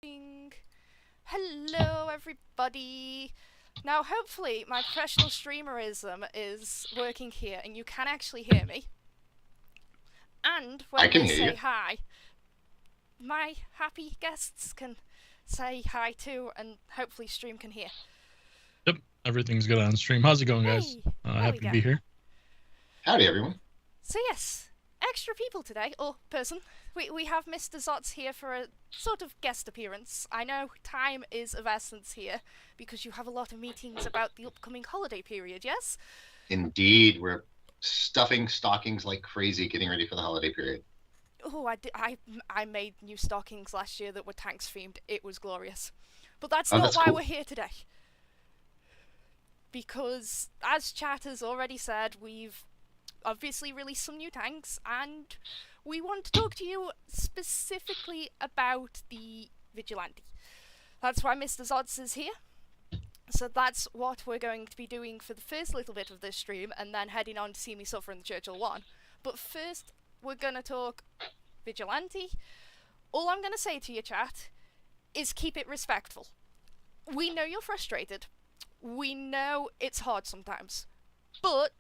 Hello, everybody. Now, hopefully, my professional streamerism is working here and you can actually hear me. And I when can they hear you. say hi, my happy guests can say hi too, and hopefully, stream can hear. Yep, everything's good on stream. How's it going, guys? Hey, there we Happy to go. be here. Howdy, everyone. So, yes, extra people today, or person. We have Mr. Zotz here for a sort of guest appearance. I know time is of essence here because you have a lot of meetings about the upcoming holiday period, yes? Indeed, we're stuffing stockings like crazy getting ready for the holiday period. Oh, I made new stockings last year that were Tankz themed. It was glorious. But that's Oh, not that's why cool. we're here today. Because, as chat has already said, we've obviously released some new tanks, and we want to talk to you specifically about the Vigilante. That's why Mr. Zotz is here. So that's what we're going to be doing for the first little bit of this stream, and then heading on to see me suffer in the Churchill 1. But first, we're going to talk Vigilante. All I'm going to say to you, chat, is keep it respectful. We know you're frustrated. We know it's hard sometimes. But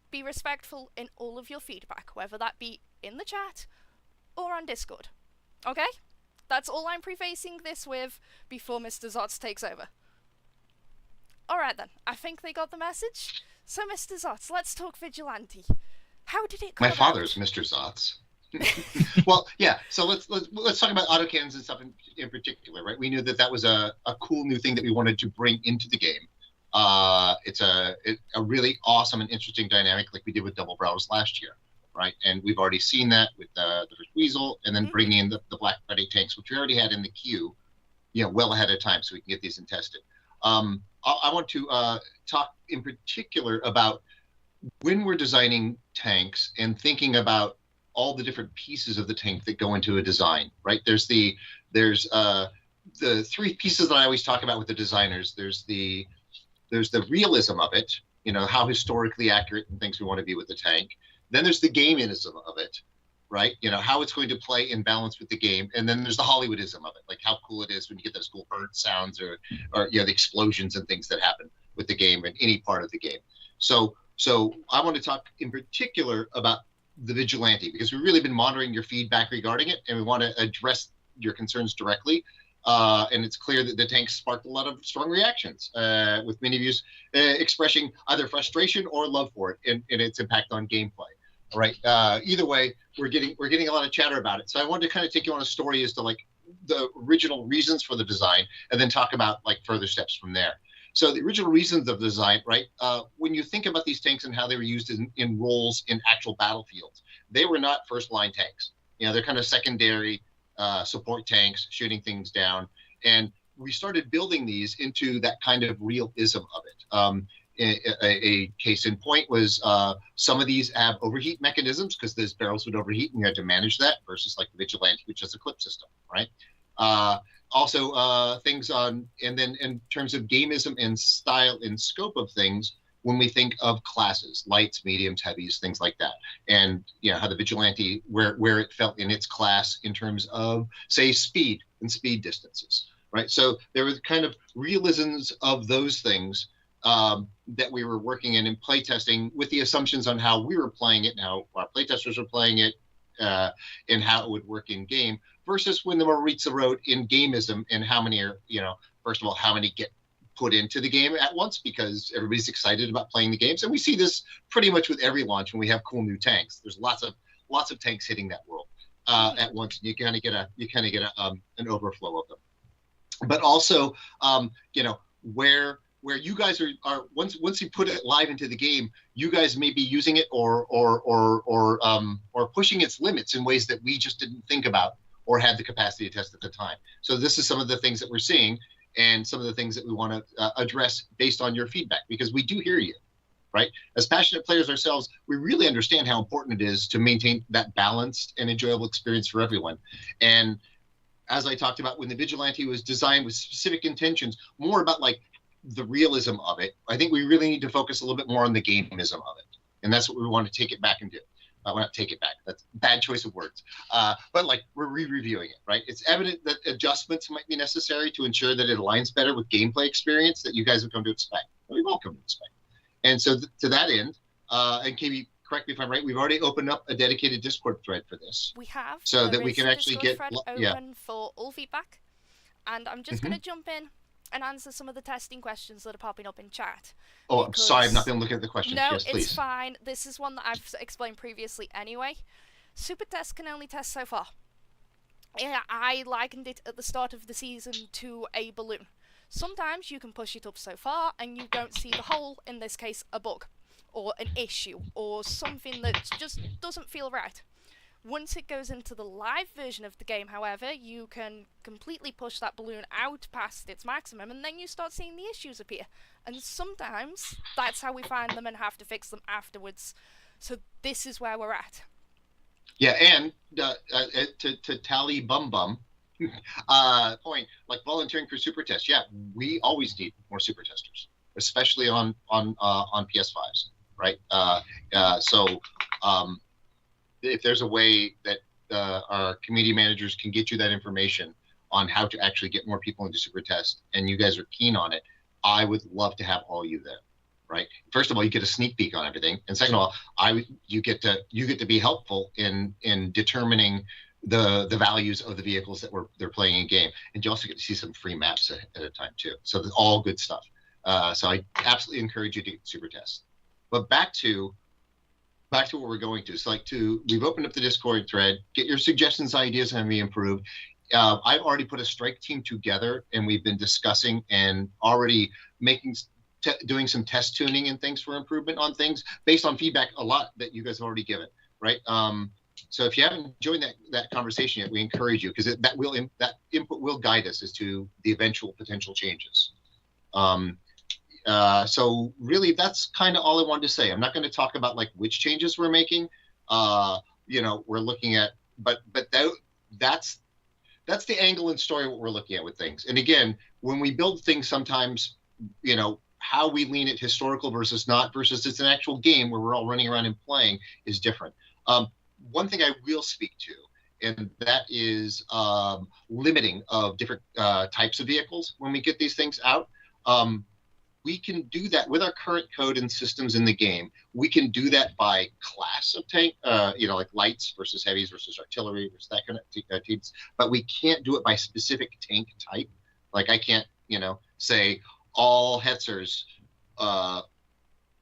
be respectful in all of your feedback, whether that be in the chat or on Discord. Okay? That's all I'm prefacing this with before Mr. Zotz takes over. Alright then, I think they got the message. So, Mr. Zotz, let's talk Vigilante. How did it come My about? father's Mr. Zotz. Well, yeah. So let's talk about autocannons and stuff in particular, right? We knew that was a cool new thing that we wanted to bring into the game. It's a really awesome and interesting dynamic, like we did with Double Browers last year, right? And we've already seen that with the first Weasel, and then bringing in the Black Friday tanks, which we already had in the queue, well ahead of time, so we can get these and tested. I want to talk in particular about when we're designing tanks and thinking about all the different pieces of the tank that go into a design, right? There's the three pieces that I always talk about with the designers. There's the realism of it, how historically accurate and things we want to be with the tank. Then there's the gamism of it, right? How it's going to play in balance with the game. And then there's the Hollywoodism of it, like how cool it is when you get those cool bird sounds or the explosions and things that happen with the game in any part of the game. So I want to talk in particular about the Vigilante, because we've really been monitoring your feedback regarding it, and we want to address your concerns directly. And it's clear that the tank sparked a lot of strong reactions, with many of you expressing either frustration or love for it and its impact on gameplay. All right. Either way, we're getting a lot of chatter about it. So I wanted to kind of take you on a story as to like the original reasons for the design, and then talk about like further steps from there. So the original reasons of the design, right? When you think about these tanks and how they were used in roles in actual battlefields, they were not first line tanks. They're kind of secondary support tanks, shooting things down. And we started building these into that kind of realism of it. A case in point was some of these have overheat mechanisms because those barrels would overheat and you had to manage that, versus like the Vigilante, which is a clip system, right? Also, things on, and then in terms of gamism and style and scope of things, when we think of classes, lights, mediums, heavies, things like that, and how the Vigilante, where it felt in its class in terms of, say, speed and speed distances, right? So there were kind of realisms of those things that we were working in and playtesting with the assumptions on how we were playing it and how our playtesters were playing it, and how it would work in game, versus when the Maritza wrote in gamism, and how many are, first of all, how many get put into the game at once because everybody's excited about playing the games. And we see this pretty much with every launch when we have cool new tanks. There's lots of tanks hitting that world at once. And you kind of get an overflow of them. But also, where you guys are once you put it live into the game, you guys may be using it or pushing its limits in ways that we just didn't think about or had the capacity to test at the time. So this is some of the things that we're seeing, and some of the things that we want to address based on your feedback, because we do hear you, right? As passionate players ourselves, we really understand how important it is to maintain that balanced and enjoyable experience for everyone. And as I talked about, when the Vigilante was designed with specific intentions, more about like the realism of it, I think we really need to focus a little bit more on the gamism of it. And that's what we want to take it back and do. Well, not take it back. That's a bad choice of words. But like we're re-reviewing it, right? It's evident that adjustments might be necessary to ensure that it aligns better with gameplay experience that you guys have come to expect. We've all come to expect. And so to that end, and KB, correct me if I'm right, we've already opened up a dedicated Discord thread for this. We have. So that we can actually get open for all feedback. And I'm just going to jump in and answer some of the testing questions that are popping up in chat. Oh, I'm sorry, I've not been looking at the questions. No, yes, please. It's fine. This is one that I've explained previously anyway. Super tests can only test so far. Yeah, I likened it at the start of the season to a balloon. Sometimes you can push it up so far and you don't see the hole, in this case a bug, or an issue, or something that just doesn't feel right. Once it goes into the live version of the game, however, you can completely push that balloon out past its maximum, and then you start seeing the issues appear. And sometimes that's how we find them and have to fix them afterwards. So this is where we're at. Yeah, and to tally bum point, like volunteering for super tests. Yeah, we always need more super testers, especially on PS5s, right? If there's a way that our community managers can get you that information on how to actually get more people into super test, and you guys are keen on it, I would love to have all you there, right? First of all, you get a sneak peek on everything, and second of all, you get to be helpful in determining the values of the vehicles that they're playing in game, and you also get to see some free maps at a time too. So that's all good stuff. So I absolutely encourage you to get super test. But back to what we're going to. So we've opened up the Discord thread. Get your suggestions, ideas, and we improve. I've already put a strike team together, and we've been discussing and already doing some test tuning and things for improvement on things based on feedback a lot that you guys have already given, right? So if you haven't joined that conversation yet, we encourage you, because that input will guide us as to the eventual potential changes. So really, that's kind of all I wanted to say. I'm not going to talk about like which changes we're making. We're looking at, but that's the angle and story what we're looking at with things. And again, when we build things, sometimes how we lean it historical versus not versus it's an actual game where we're all running around and playing is different. One thing I will speak to, and that is limiting of different types of vehicles when we get these things out. We can do that with our current code and systems in the game. We can do that by class of tank, like lights versus heavies versus artillery versus that kind of teams. But we can't do it by specific tank type. Like I can't, say all Tankz0rz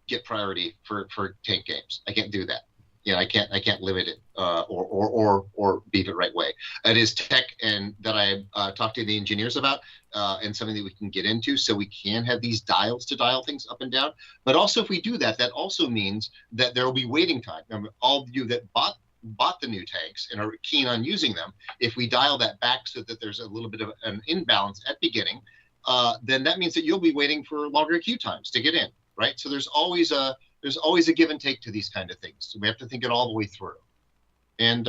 get priority for tank games. I can't do that. I can't limit it or beat it right way. It is tech and that I talked to the engineers about and something that we can get into, so we can have these dials to dial things up and down. But also, if we do that, that also means that there will be waiting time. All of you that bought the new tanks and are keen on using them, if we dial that back so that there's a little bit of an imbalance at beginning, then that means that you'll be waiting for longer queue times to get in, right? So there's always a give and take to these kind of things. So we have to think it all the way through. And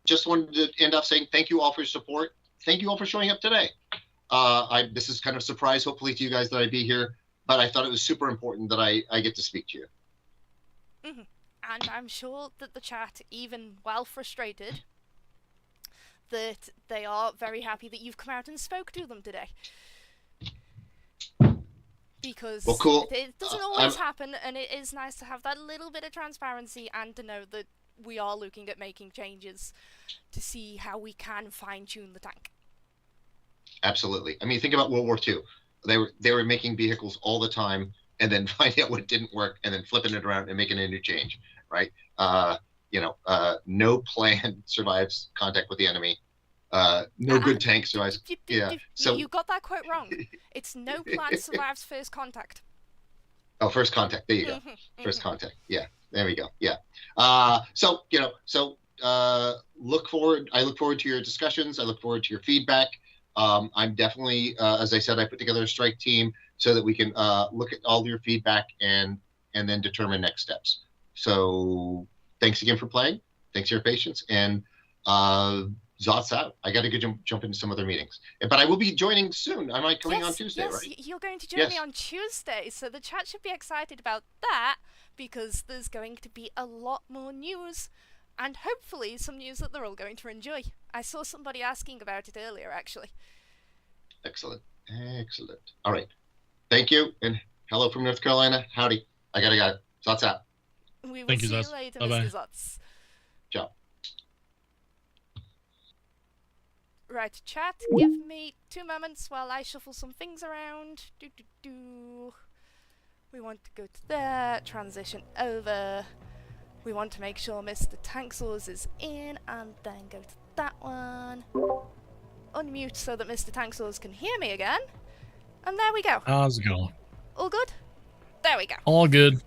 just wanted to end off saying thank you all for your support. Thank you all for showing up today. This is kind of a surprise, hopefully, to you guys that I be here, but I thought it was super important that I get to speak to you. Mm-hmm. And I'm sure that the chat, even while frustrated, that they are very happy that you've come out and spoke to them today. Because cool. It doesn't always happen, and it is nice to have that little bit of transparency and to know that we are looking at making changes to see how we can fine-tune the tank. Absolutely. I mean, think about World War II. They were making vehicles all the time and then finding out what didn't work and then flipping it around and making a new change, right? No plan survives contact with the enemy. No good tank survives. So you got that quote wrong. It's no plan survives first contact. Oh, first contact. There you go. First contact. Yeah. There we go. Yeah. Look forward. I look forward to your discussions. I look forward to your feedback. I'm definitely, as I said, I put together a strike team so that we can look at all your feedback and then determine next steps. So thanks again for playing. Thanks for your patience. And WoT's out. I got to go jump into some other meetings. But I will be joining soon. I might coming on Tuesday, right? Yes, you're going to join me on Tuesday, so the chat should be excited about that. because there's going to be a lot more news, and hopefully some news that they're all going to enjoy. I saw somebody asking about it earlier, actually. Excellent. Excellent. All right. Thank you. And hello from North Carolina. Howdy. I gotta go. Zots out. We will Thank you, see you Zotz. later, Bye-bye. Mr. Zotz. Ciao. Right, chat, give me 2 moments while I shuffle some things around. We want to go to there, transition over. We want to make sure Mr. Tankz0rz is in, and then go to that one. Unmute so that Mr. Tankz0rz can hear me again. And there we go. How's it going? All good? There we go. All good.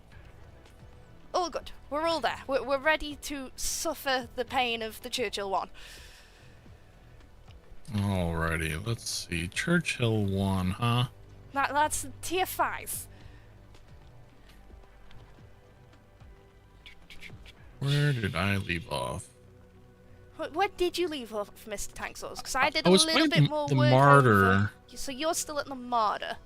All good. We're all there. We're ready to suffer the pain of the Churchill one. Alrighty, let's see. Churchill 1, huh? That's tier 5. Where did I leave off? What did you leave off, Mr. Tankz0rz? Because I did I a was little playing bit more the work Martyr. over. So you're still at the Martyr.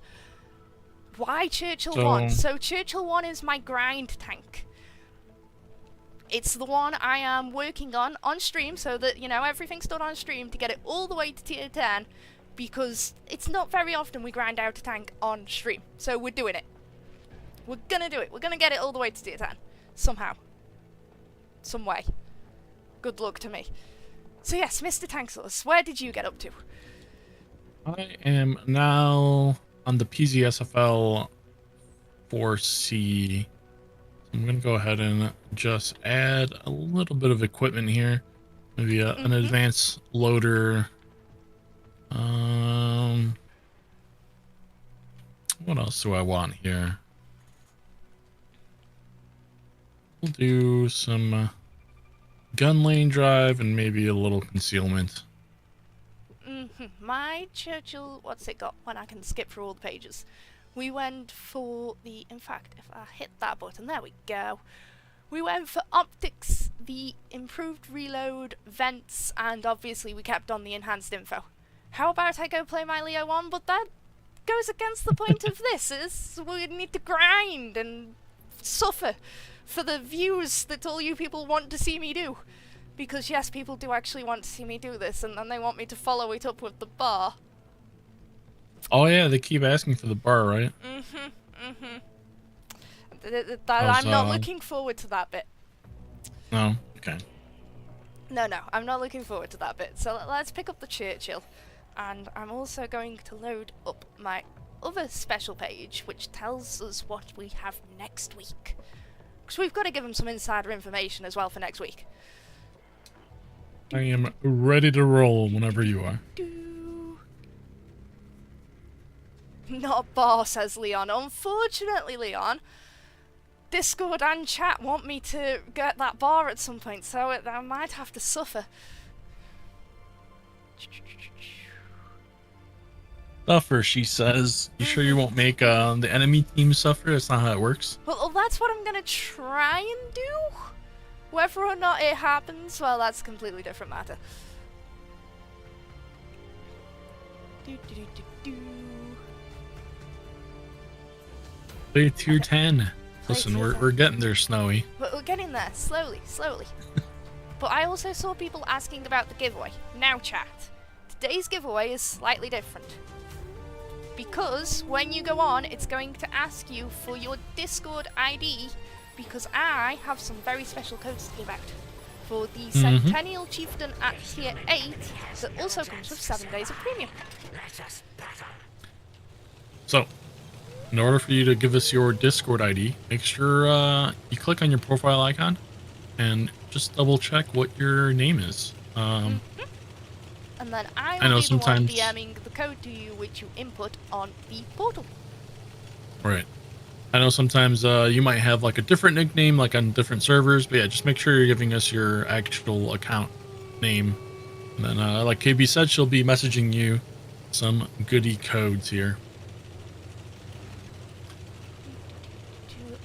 Why Churchill So- 1? So Churchill 1 is my grind tank. It's the one I am working on stream, so that, you know, everything's done on stream to get it all the way to tier 10, because it's not very often we grind out a tank on stream. So we're doing it. We're gonna do it. We're gonna get it all the way to tier 10. Somehow. Some way. Good luck to me. So yes, Mr. Tankz0rz, where did you get up to? I am now on the PZSFL 4C. I'm going to go ahead and just add a little bit of equipment here. Maybe an advanced loader. What else do I want here? We'll do some gun lane drive and maybe a little concealment. My Churchill, what's it got when I can skip through all the pages? We went for the, in fact, if I hit that button, there we go. We went for optics, the improved reload, vents, and obviously we kept on the enhanced info. How about I go play my Leo 1, but that goes against the point of this, is we need to grind and suffer for the views that all you people want to see me do. Because yes, people do actually want to see me do this, and then they want me to follow it up with the bar. Oh yeah, they keep asking for the bar, right? I'm not looking forward to that bit. No? Okay. No, I'm not looking forward to that bit. So let's pick up the Churchill. And I'm also going to load up my other special page, which tells us what we have next week. Because we've got to give them some insider information as well for next week. I am ready to roll whenever you are. Not a bar, says Leon. Unfortunately, Leon, Discord and chat want me to get that bar at some point, so I might have to suffer. Suffer, she says. You sure you won't make the enemy team suffer? That's not how it works. Well, that's what I'm gonna try and do. Whether or not it happens, well, that's a completely different matter. Play tier 10. Listen, we're getting there, Snowy. But we're getting there, slowly. But I also saw people asking about the giveaway. Now, chat, today's giveaway is slightly different. Because when you go on, it's going to ask you for your Discord ID, because I have some very special codes to give out. For the Centennial Chieftain at tier 8, that also comes with 7 days of premium. So, in order for you to give us your Discord ID, make sure you click on your profile icon and just double check what your name is. And then I will be the one DMing the code to you, which you input on the portal. Right. I know sometimes you might have like a different nickname, like on different servers, but yeah, just make sure you're giving us your actual account name. And then, like KB said, she'll be messaging you some goodie codes here.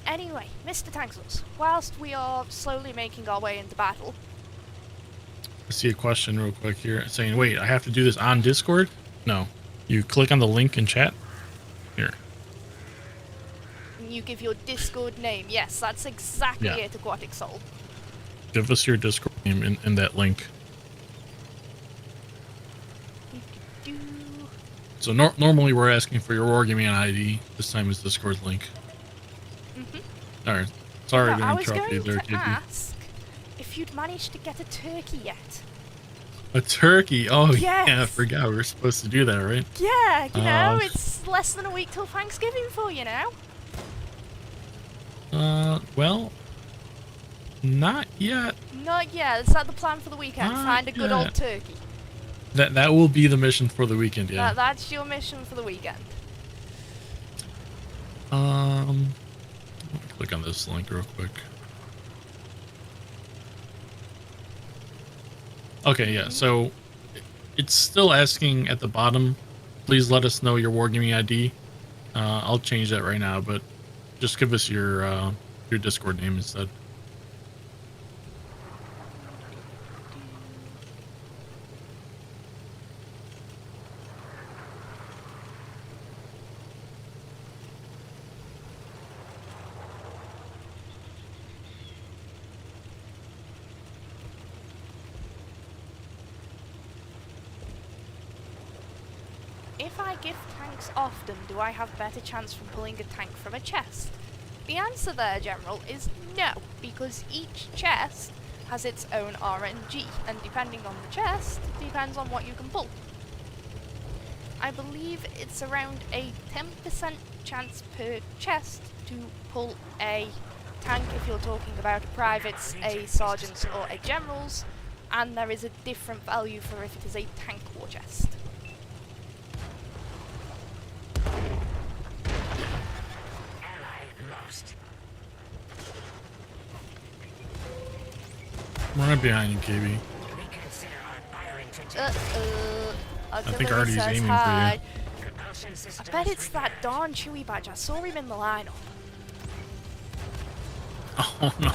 Anyway, Mr. Tankz0rz, whilst we are slowly making our way into battle... I see a question real quick here saying, wait, I have to do this on Discord? No. You click on the link in chat. Here. you give your Discord name. Yes, that's exactly Yeah. it, Aquatic Soul. Give us your Discord name in that link. Do-do-do. So normally we're asking for your Wargaming ID. This time it's Discord link. Mm-hmm. All right. Sorry Now, to I was interrupt you going there, to KB. ask if you'd managed to get a turkey yet. A turkey. Oh, Yes. yeah. I forgot we were supposed to do that, right? Yeah, you know, it's less than a week till Thanksgiving for you now. Well, not yet. Not yet. Is that the plan for the weekend? Not Find a good old yet. turkey. That will be the mission for the weekend, yeah. That's your mission for the weekend. Let me click on this link real quick. Okay, yeah, so it's still asking at the bottom, please let us know your Wargaming ID. I'll change that right now, but just give us your Discord name instead. If I give tanks often, do I have better chance from pulling a tank from a chest? The answer there, General, is no, because each chest has its own RNG, and depending on the chest, depends on what you can pull. I believe it's around a 10% chance per chest to pull a tank if you're talking about a privates, a sergeants, or a generals, and there is a different value for if it is a tank war chest. I'm right behind you, KB. I think Artie's aiming for you. I bet it's that darn Chewy badge. I saw him in the lineup. Oh no.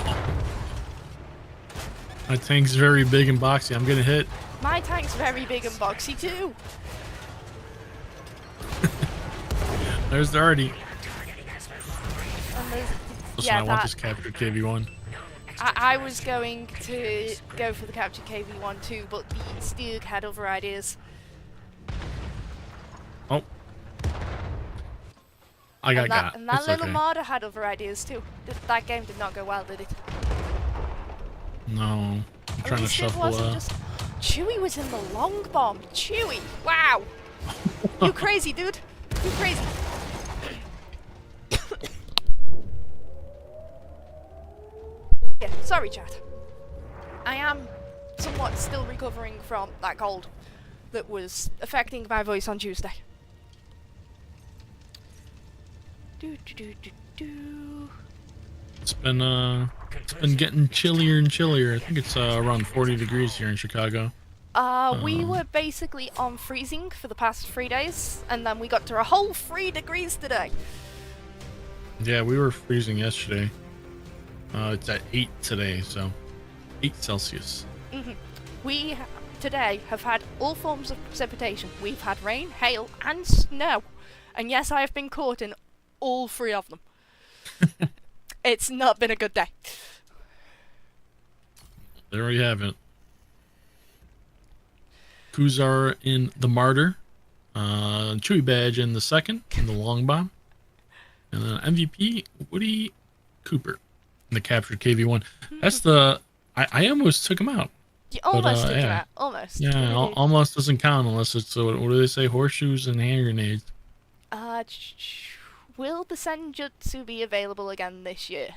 My tank's very big and boxy. I'm getting hit. My tank's very big and boxy too. There's the Artie. And there's, Listen, I want this captured KV1. I was going to go for the captured KV1 too, but the Steug had other ideas. Oh. I got. And that It's little okay. marder had other ideas too. That game did not go well, did it? No. I'm At trying to least it shuffle wasn't just... Chewy was in the long bomb. Chewy! Wow! You crazy, dude. You crazy. Yeah, sorry, chat. I am somewhat still recovering from that cold that was affecting my voice on Tuesday. It's been getting chillier and chillier. I think it's around 40 degrees here in Chicago. We were basically on freezing for the past 3 days, and then we got to a whole 3 degrees today. Yeah, we were freezing yesterday. It's at 8 today, so 8 Celsius. We today have had all forms of precipitation. We've had rain, hail, and snow. And yes, I have been caught in all 3 of them. It's not been a good day. There we have it. Tankz0rz in the Martyr. Chewy Badge in the second, in the Long Bomb. And then MVP, Woody Cooper in the captured KV1. That's the... I almost took him out. You almost took it yeah. out. Almost. Yeah, almost doesn't count unless it's, what do they say, horseshoes and hand grenades. Will the Senjutsu be available again this year?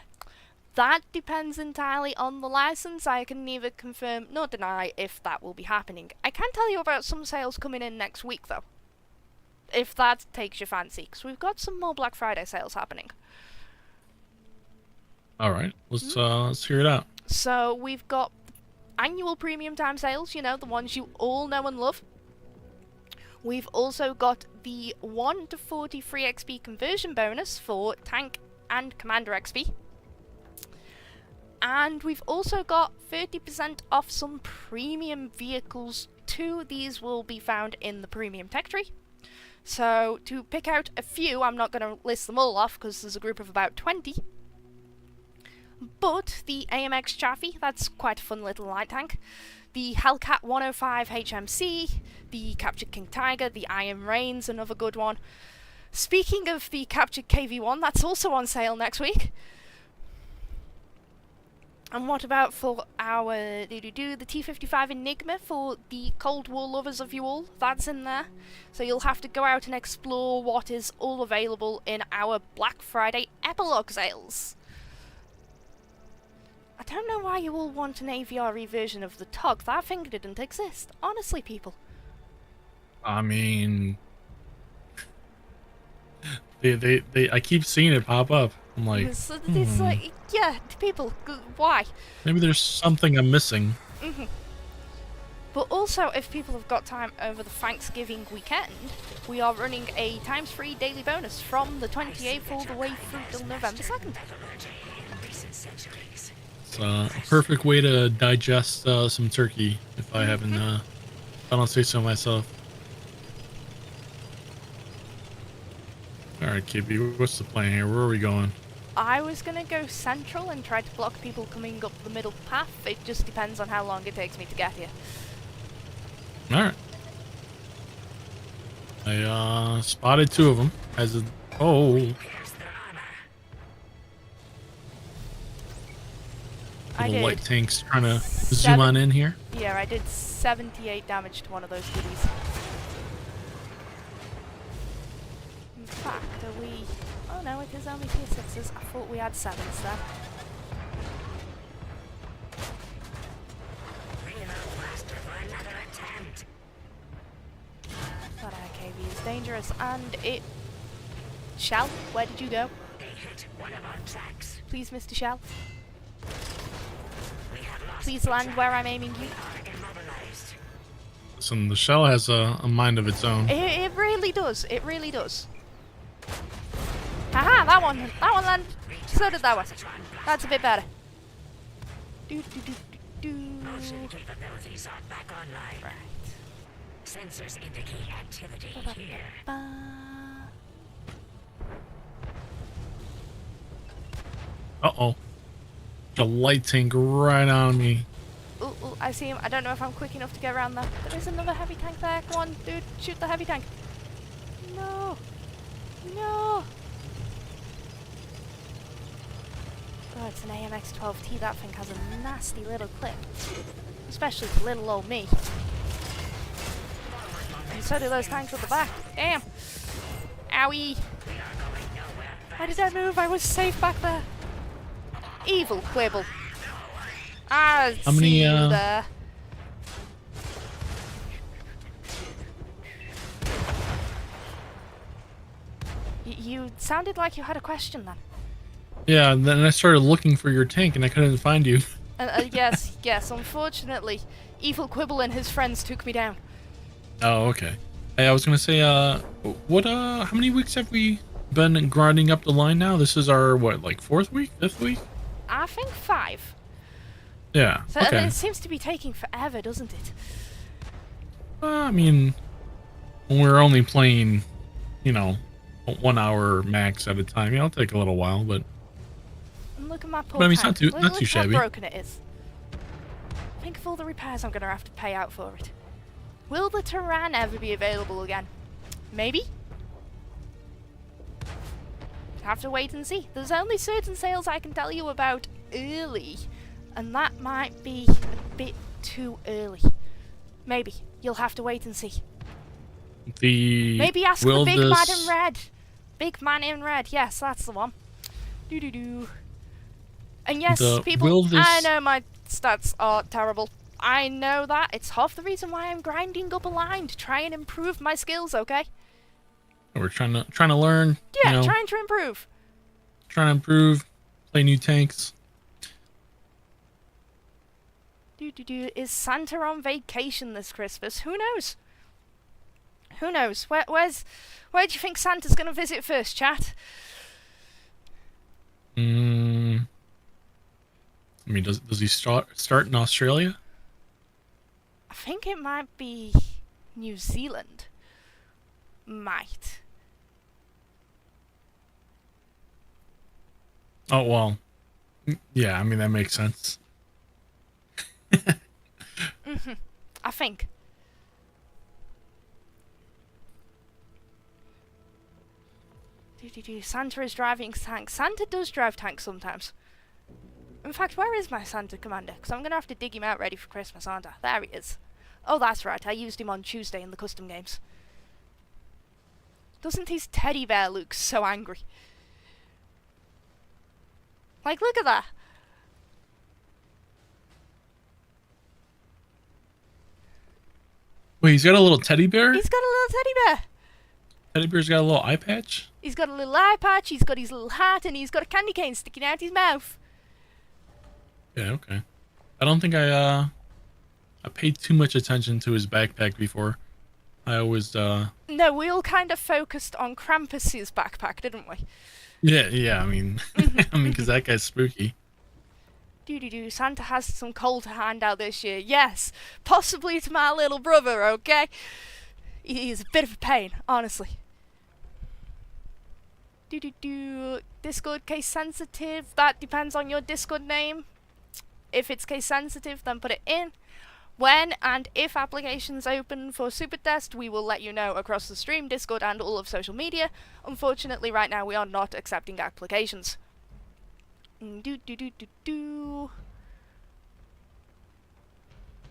That depends entirely on the license. I can neither confirm nor deny if that will be happening. I can tell you about some sales coming in next week, though. If that takes your fancy, because we've got some more Black Friday sales happening. All right, let's hear it out. So we've got annual premium time sales, you know, the ones you all know and love. We've also got the 1 to 40 free XP conversion bonus for tank and commander XP. And we've also got 30% off some premium vehicles too. These will be found in the premium tech tree. So to pick out a few, I'm not going to list them all off because there's a group of about 20. But the AMX Chaffee, that's quite a fun little light tank. The Hellcat 105 HMC, the Captured King Tiger, the Iron Rain's another good one. Speaking of the Captured KV-1, that's also on sale next week. And what about for our the T-55 Enigma for the Cold War lovers of you all? That's in there. So you'll have to go out and explore what is all available in our Black Friday epilogue sales. I don't know why you all want an AVRE version of the TOG. That thing didn't exist. Honestly, people. I mean, I keep seeing it pop up. I'm like, It's like, yeah, people, why? Maybe there's something I'm missing. But also, if people have got time over the Thanksgiving weekend, we are running a Tankz0rz daily bonus from the 28th all the way through till November 2nd. It's a perfect way to digest some turkey, if I haven't, if I don't say so myself. Alright, KB, what's the plan here? Where are we going? I was going to go central and try to block people coming up the middle path. It just depends on how long it takes me to get here. Alright. I spotted two of them as a... Oh. I Little did light tanks trying to zoom on in here. Yeah, I did 78 damage to one of those goodies. In fact, are we... Oh no, it is only tier 6s. I thought we had 7s then. That AKV is dangerous, and it... Shell, where did you go? Please, Mr. Shell. Please land where I'm aiming you. Listen, the shell has a mind of its own. It really does. It really does. Haha, that one landed. So did that one. That's a bit better. Right. Sensors indicate activity here. Uh-oh. The light tank right on me. Ooh, I see him. I don't know if I'm quick enough to get around there. There's another heavy tank there. Come on, dude. Shoot the heavy tank. No. No. Oh, it's an AMX-12T. That thing has a nasty little clip. Especially for little old me. And so do those tanks at the back. Damn. Owie. Why did I move? I was safe back there. Evil Quibble. I see you there. You sounded like you had a question then. Yeah, and then I started looking for your tank and I couldn't find you. Yes, unfortunately, Evil Quibble and his friends took me down. Oh, okay. Hey, I was gonna say, how many weeks have we been grinding up the line now? This is our, what, like 4th week? 5th week? I think 5. Yeah, So okay. it seems to be taking forever, doesn't it? I mean, we're only playing, 1 hour max at a time. Yeah, it'll take a little while, but... And look at my poor But I mean, it's tank. not too Look shabby. how broken it is. Think of all the repairs I'm going to have to pay out for it. Will the Taran ever be available again? Maybe? Have to wait and see. There's only certain sales I can tell you about early, and that might be a bit too early. Maybe. You'll have to wait and see. Maybe ask the big man in red. Big man in red. Yes, that's the one. Doo-doo-doo. And yes, people, I know my stats are terrible. I know that. It's half the reason why I'm grinding up a line to try and improve my skills, okay? We're trying to learn. Yeah, trying to improve. Trying to improve. Play new tanks. Is Santa on vacation this Christmas? Who knows? Who knows? Where do you think Santa's going to visit first, chat? I mean, does he start in Australia? I think it might be New Zealand. might. Oh well. Yeah, I mean that makes sense. I think. Santa is driving tanks. Santa does drive tanks sometimes. In fact, where is my Santa commander? Because I'm going to have to dig him out ready for Christmas, aren't I? There he is. Oh, that's right. I used him on Tuesday in the custom games. Doesn't his teddy bear look so angry? Like, look at that. Wait, he's got a little teddy bear? He's got a little teddy bear. Teddy bear's got a little eye patch? He's got a little eye patch, he's got his little hat, and he's got a candy cane sticking out his mouth. Yeah, okay. I don't think I paid too much attention to his backpack before. I always No, we all kind of focused on Krampus's backpack, didn't we? Yeah, I mean I mean cuz that guy's spooky. Santa has some coal to hand out this year. Yes, possibly to my little brother, okay? He's a bit of a pain, honestly. Discord case sensitive. That depends on your Discord name. If it's case sensitive, then put it in. When and if applications open for super test, we will let you know across the stream, Discord, and all of social media. Unfortunately, right now we are not accepting applications.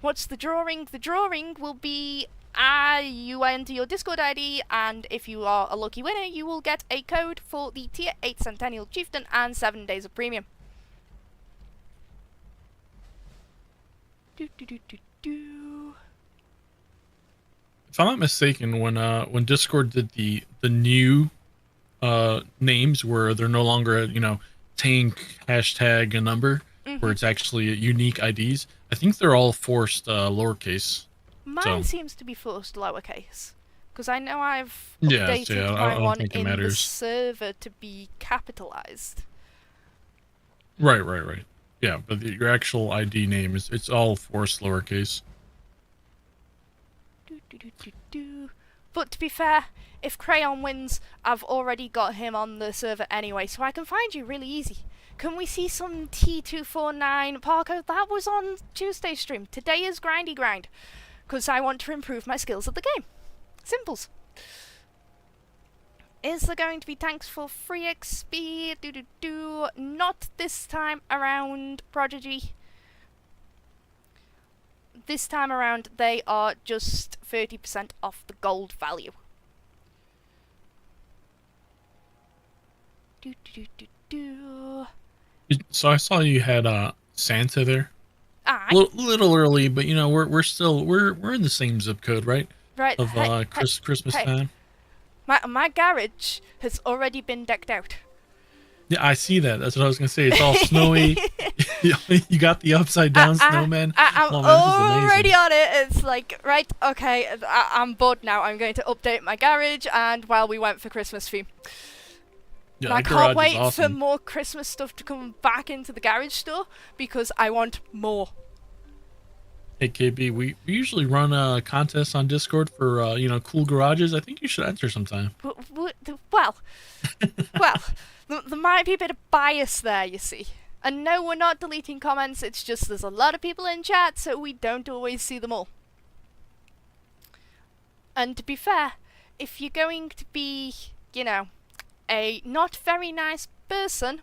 What's the drawing? The drawing will be you enter your Discord ID, and if you are a lucky winner, you will get a code for the Tier 8 Centennial Chieftain and 7 days of premium. If I'm not mistaken, when Discord did the new names where they're no longer, tank hashtag a number, where it's actually unique IDs, I think they're all forced lowercase. Mine seems to be forced lowercase, because I know I've Yeah, updated I my don't one think it in the matters. server to be capitalized. Right. Yeah, but your actual ID name it's all forced lowercase. But to be fair, if Crayon wins, I've already got him on the server anyway, so I can find you really easy. Can we see some T249 Parko? That was on Tuesday's stream. Today is grindy grind, because I want to improve my skills at the game. Simples. Is there going to be tanks for free XP? Not this time around, Prodigy. This time around, they are just 30% off the gold value. So I saw you had Santa there. Aye. Little early, but we're still we're in the same zip code, right? Right. Of Christmas time. My garage has already been decked out. Yeah, I see that. That's what I was gonna say. It's all snowy. You got the upside down snowman. I'm Oh, man, this is amazing. already on it. It's like, right, okay, I'm bored now. I'm going to update my garage, and while we went for Christmas theme. Yeah, And I that can't garage wait is awesome. for more Christmas stuff to come back into the garage store, because I want more. Hey KB, we usually run a contest on Discord for cool garages. I think you should enter sometime. Well, there might be a bit of bias there, you see. And no, we're not deleting comments, it's just there's a lot of people in chat, so we don't always see them all. And to be fair, if you're going to be, a not very nice person,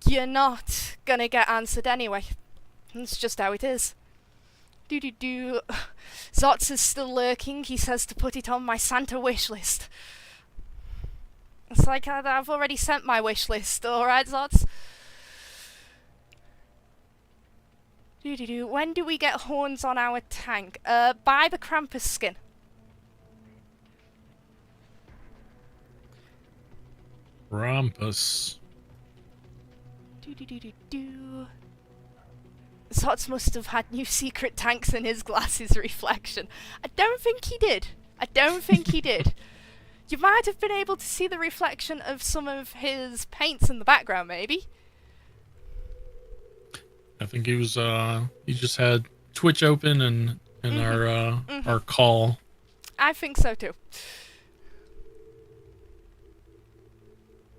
you're not gonna get answered anyway. That's just how it is. WoT is still lurking. He says to put it on my Santa wish list. It's like I've already sent my wish list. Alright, WoT? When do we get horns on our tank? Buy the Krampus skin. Krampus. WoT must have had new secret tanks in his glasses reflection. I don't think he did. You might have been able to see the reflection of some of his paints in the background, maybe. I think he just had Twitch open and our call. I think so too.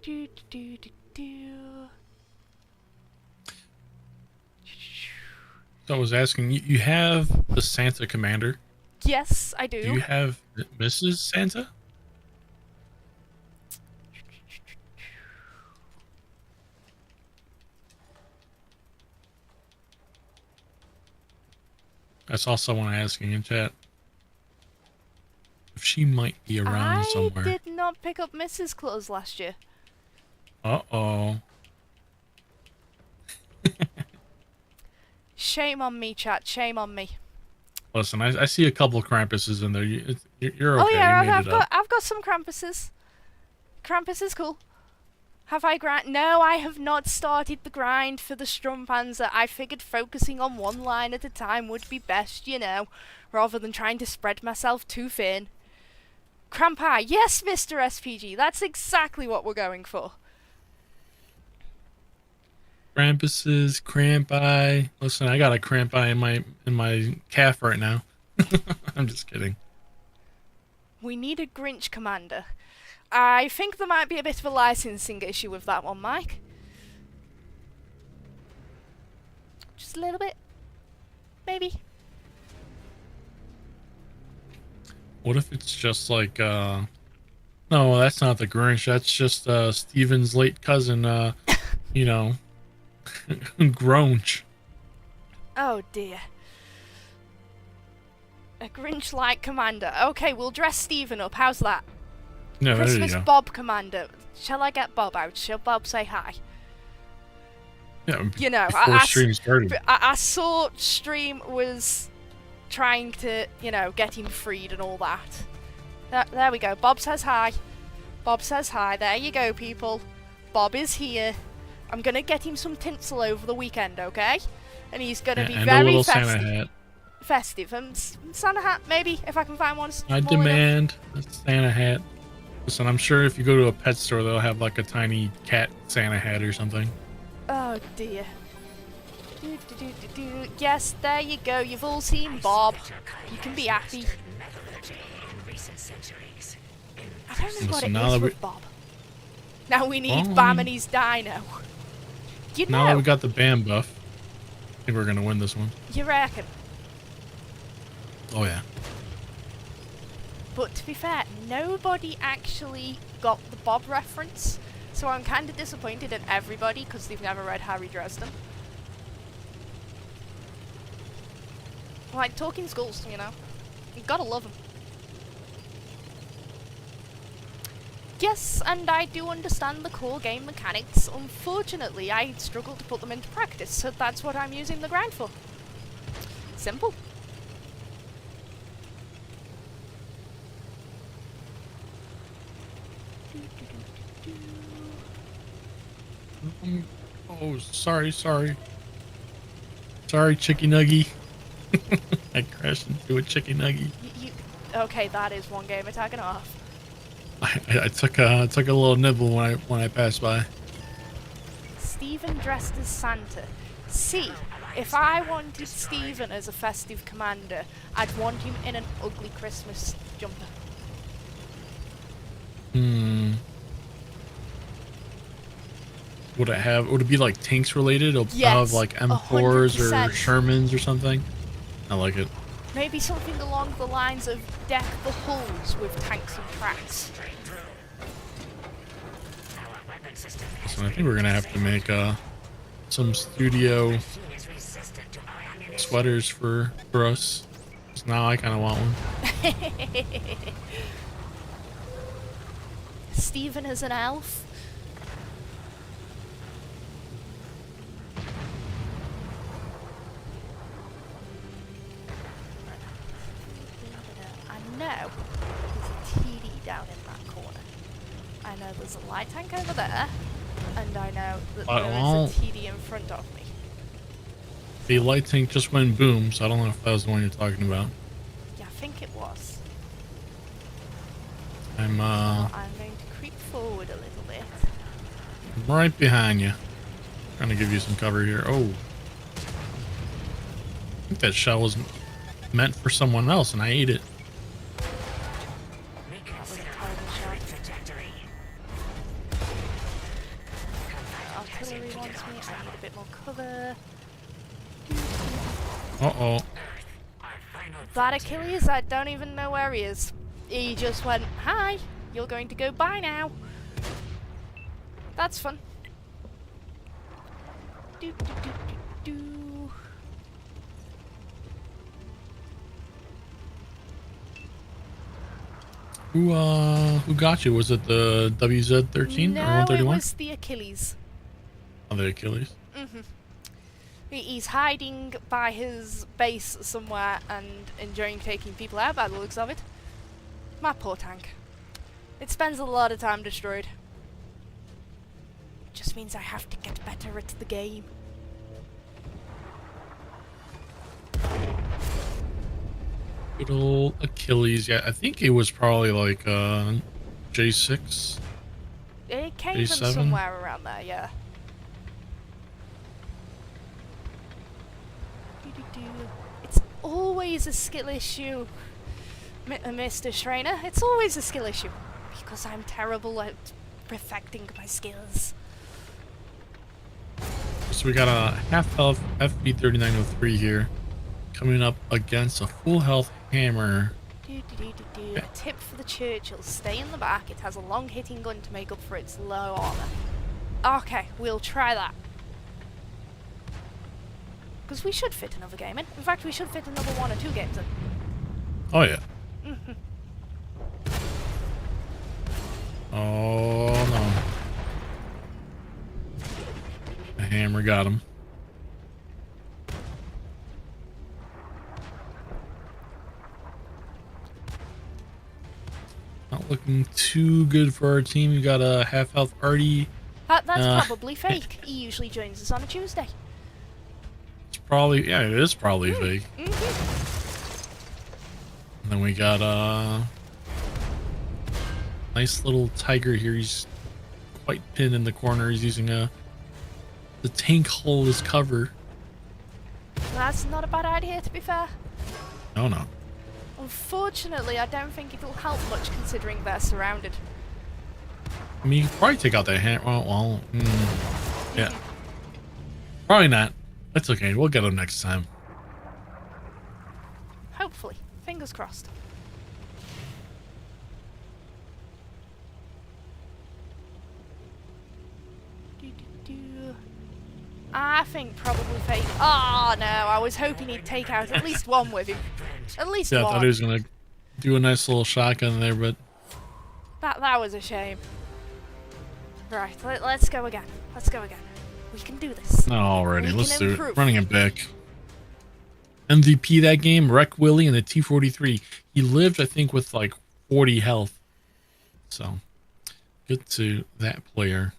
Do, do, do, do. So I was asking, you have the Santa Commander. Yes, I Do you have Mrs. Santa? I saw someone asking in chat if she might be around somewhere. I did not pick up Mrs. clothes last year. Uh-oh. Shame on me, chat. Shame on me. Listen, I see a couple of Krampuses in there. You're okay. Oh yeah, You made it up. I've got some Krampuses. Krampus is cool. Have I grind? No, I have not started the grind for the Strumpanzer. I figured focusing on one line at a time would be best, you know, rather than trying to spread myself too thin. Krampi, yes, Mr. SPG, that's exactly what we're going for. Krampuses, Crampi. Listen, I got a Crampi in my calf right now. I'm just kidding. We need a Grinch commander. I think there might be a bit of a licensing issue with that one, Mike. Just a little bit. Maybe. What if it's just like, no, that's not the Grinch. That's just Steven's late cousin, you know, Gronch. Oh dear. A Grinch-like commander. Okay, we'll dress Steven up. How's that? No, there you Christmas go. Bob commander. Shall I get Bob out? Shall Bob say hi? Yeah, You know, before stream started. I saw Stream was trying to, you know, get him freed and all that. There we go. Bob says hi. Bob says hi. There you go, people. Bob is here. I'm going to get him some tinsel over the weekend, okay? And he's going to be and a very little festive. Santa hat. Festive. Santa hat, maybe, if I can find one. I demand a Santa hat. Listen, I'm sure if you go to a pet store, they'll have like a tiny cat Santa hat or something. Oh dear. Yes, there you go. You've all seen Bob. You can be happy. I don't know what it is with Bob. Now we need Bam and his dino. You know. Now that we got the Bam buff, I think we're gonna win this one. You reckon? Oh yeah. But to be fair, nobody actually got the Bob reference, so I'm kind of disappointed in everybody because they've never read Harry Dresden. Like Talking Skulls, you know. You gotta love them. Yes, and I do understand the core game mechanics. Unfortunately, I struggle to put them into practice, so that's what I'm using the grind for. Simple. Oh, sorry. Sorry, Chicky Nuggy. I crashed into a Chicky Nuggy. Okay, that is one game attacking off. I took a little nibble when I passed by. Steven dressed as Santa. See, if I wanted Steven as a festive commander, I'd want him in an ugly Christmas jumper. Would it be like Tankz related? Or Yes, have like M4s or 100%. Shermans or something? I like it. Maybe something along the lines of deck the hulls with tanks and tracks. So I think we're gonna have to make some studio sweaters for us. 'Cause now I kind of want one. Steven as an elf. I know there's a TD down in that corner. I know there's a light tank over there. And I know that there is a TD in front of me. The light tank just went boom, so I don't know if that was the one you're talking about. Yeah, I think it was. I'm I'm going to creep forward a little bit. right behind you. Trying to give you some cover here. Oh. I think that shell was meant for someone else and I ate it. That was a terrible shot. Trajectory. Artillery wants me. I need a bit more cover. Uh-oh. That Achilles, I don't even know where he is. He just went, hi, you're going to go by now. That's fun. Do, do, do, do, do. Who got you? Was it the WZ-13 No, or 131? it was the Achilles. Oh, the Achilles. He's hiding by his base somewhere and enjoying taking people out by the looks of it. My poor tank. It spends a lot of time destroyed. It just means I have to get better at the game. Good old Achilles. Yeah, I think it was probably like J6. It came J7? from somewhere around there, yeah. It's always a skill issue, Mr. Schreiner. It's always a skill issue. Because I'm terrible at perfecting my skills. So we got a half health FB3903 here, coming up against a full health hammer. A tip for the Churchill: stay in the back. It has a long hitting gun to make up for its low armor. Okay, we'll try that. Because we should fit another game in. In fact, we should fit another 1 or 2 games in. Oh yeah. Oh no. The hammer got him. Not looking too good for our team. We got a half health Artie. That's probably fake. He usually joins us on a Tuesday. It's probably, yeah, it is probably fake. And then we got a nice little tiger here. He's quite pinned in the corner. He's using the tank hull as cover. That's not a bad idea, to be fair. No. Unfortunately, I don't think it'll help much considering they're surrounded. I mean, you could probably take out that hand. Yeah. Probably not. That's okay. We'll get him next time. Hopefully. Fingers crossed. I think probably fake. Oh no, I was hoping he'd take out at least one with him. At least Yeah, I one. thought he was going to do a nice little shotgun there, but That was a shame. Right, let's go again. Let's go again. We can do this. not already. We Let's can do improve. it. Running it back. MVP that game, Wreck Willie and the T-43. He lived, I think, with like 40 health. So, good to that player.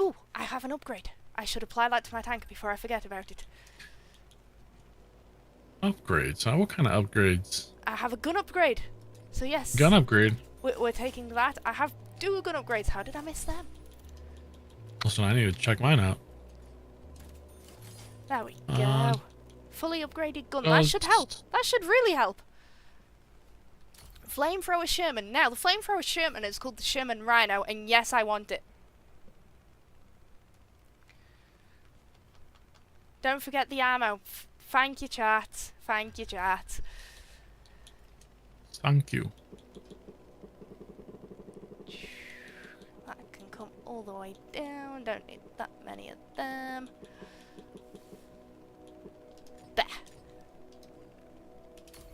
Ooh, I have an upgrade. I should apply that to my tank before I forget about it. Upgrades, huh? What kind of upgrades? I have a gun upgrade. So yes. Gun upgrade. We're taking that. I have 2 gun upgrades. How did I miss them? Listen, I need to check mine out. There we go. Fully upgraded gun. That should help. That should really help. Flamethrower Sherman. Now, the Flamethrower Sherman is called the Sherman Rhino, and yes, I want it. Don't forget the ammo. Thank you, chat. Thank you, chat. Thank you. That can come all the way down. Don't need that many of them. There.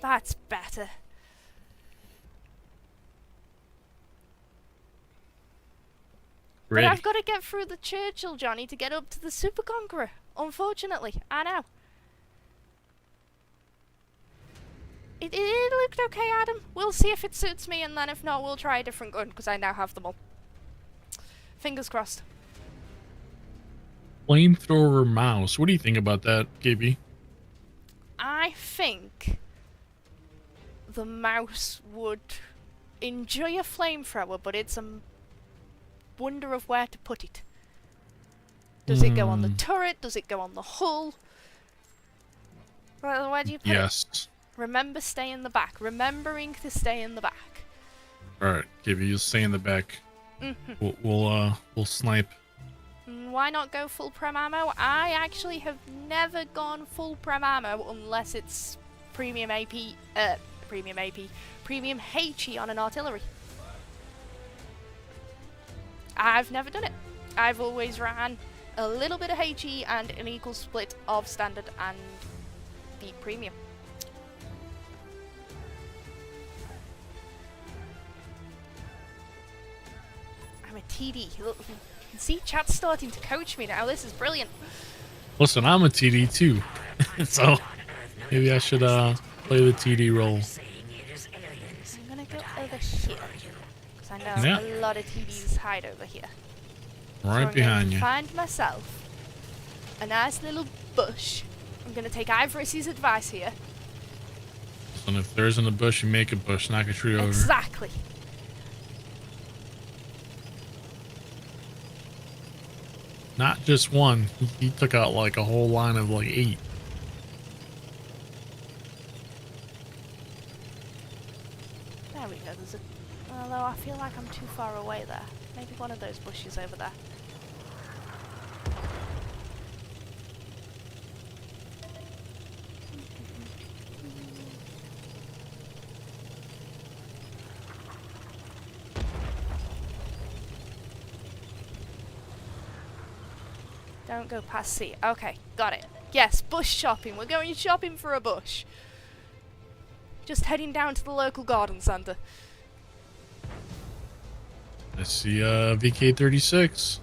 That's better. Ready. But I've got to get through the Churchill, Johnny, to get up to the Super Conqueror. Unfortunately, I know. It looked okay, Adam. We'll see if it suits me, and then if not, we'll try a different gun, because I now have them all. Fingers crossed. Flamethrower mouse. What do you think about that, KB? I think the mouse would enjoy a flamethrower, but it's a wonder of where to put it. Does it go on the turret? Does it go on the hull? Where do you put it? Yes. Remember, stay in the back. Remembering to stay in the back. All right, KB, you stay in the back. We'll snipe. Why not go full prem ammo? I actually have never gone full prem ammo unless it's premium HE on an artillery. I've never done it. I've always ran a little bit of HE and an equal split of standard and the premium. I'm a TD. Look, you can see chat's starting to coach me now. This is brilliant. Listen, I'm a TD too, so maybe I should play the TD role. I'm gonna go over here because I know a lot of TDs hide over here. Right behind you. Find myself a nice little bush. I'm gonna take Ivory's advice here. And if there isn't a bush, you make a bush, knock a tree over. Exactly. Not just one. He took out like a whole line of like 8. There we go. There's a. Although I feel like I'm too far away there. Maybe one of those bushes over there. Don't go past C. Okay, got it. Yes, bush shopping. We're going shopping for a bush. Just heading down to the local garden centre. I see VK36.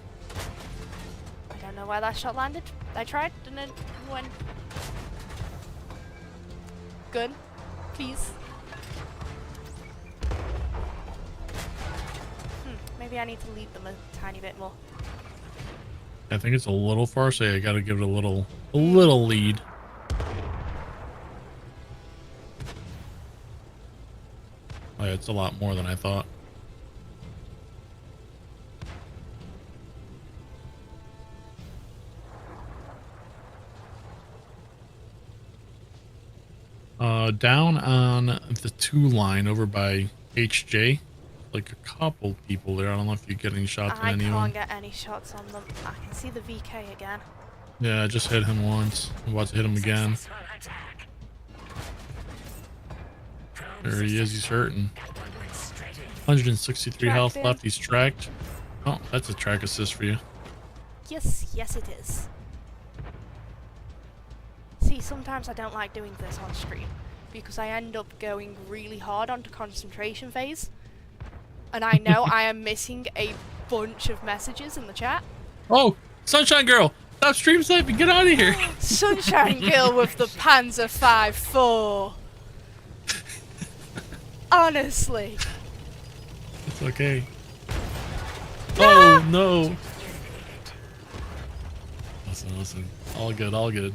I don't know where that shot landed. I tried and it went. Good. Please. Maybe I need to lead them a tiny bit more. I think it's a little far, so I gotta give it a little lead. Oh, yeah, it's a lot more than I thought. Down on the 2 line over by HJ, like a couple people there. I don't know if you're getting shots on anyone. I can't get any shots on them. I can see the VK again. Yeah, I just hit him once. I'm about to hit him again. There he is. He's hurting. 163 health left. He's tracked. Oh, that's a track assist for you. Yes, yes it is. See, sometimes I don't like doing this on stream because I end up going really hard onto concentration phase. And I know I am missing a bunch of messages in the chat. Oh, Sunshine Girl! Stop stream sniping! Get out of here! Sunshine Girl with the Panzer 5.4. Honestly. It's okay. No! Oh, no! Listen. All good, all good.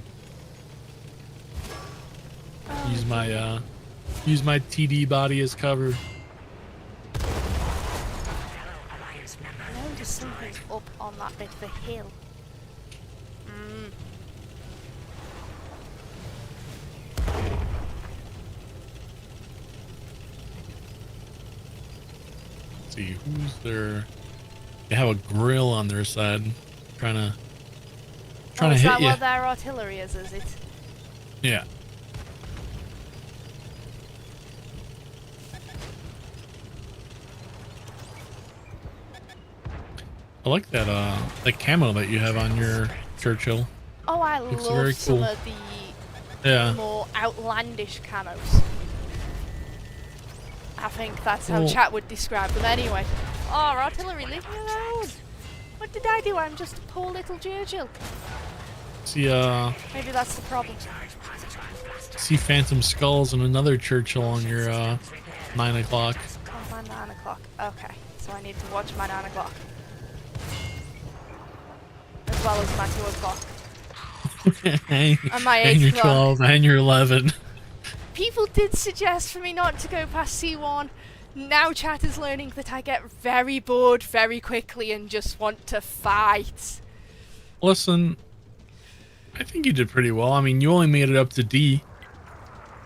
Use my TD body as cover. There's something up on that bit of a hill. Let's see, who's there? They have a grill on their side, trying to hit you. Is that what their artillery is it? Yeah. I like that that camo that you have on your Churchill. Oh, I Looks love very some cool. of the more outlandish camos. I think that's how chat would describe them anyway. Oh, artillery, leave me alone! What did I do? I'm just a poor little Churchill. See Maybe that's the problem. see Phantom Skulls and another Churchill on your 9 o'clock. Oh, my 9 o'clock. Okay, so I need to watch my 9 o'clock. As well as my 2 o'clock. and my 8 your o'clock. 12 and your 11. People did suggest for me not to go past C1. Now chat is learning that I get very bored very quickly and just want to fight. Listen, I think you did pretty well. I mean, you only made it up to D.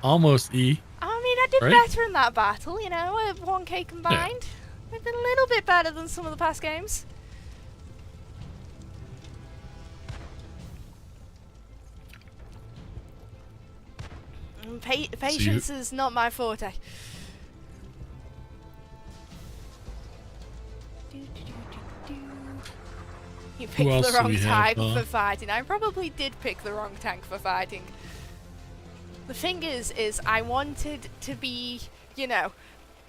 almost E. I mean, I did Right? better in that battle, you know, with 1K combined. I did a little bit better than some of the past games. Patience is not my forte. You picked else the do wrong we have, tank for fighting. I probably did pick the wrong tank for fighting. The thing is I wanted to be, you know,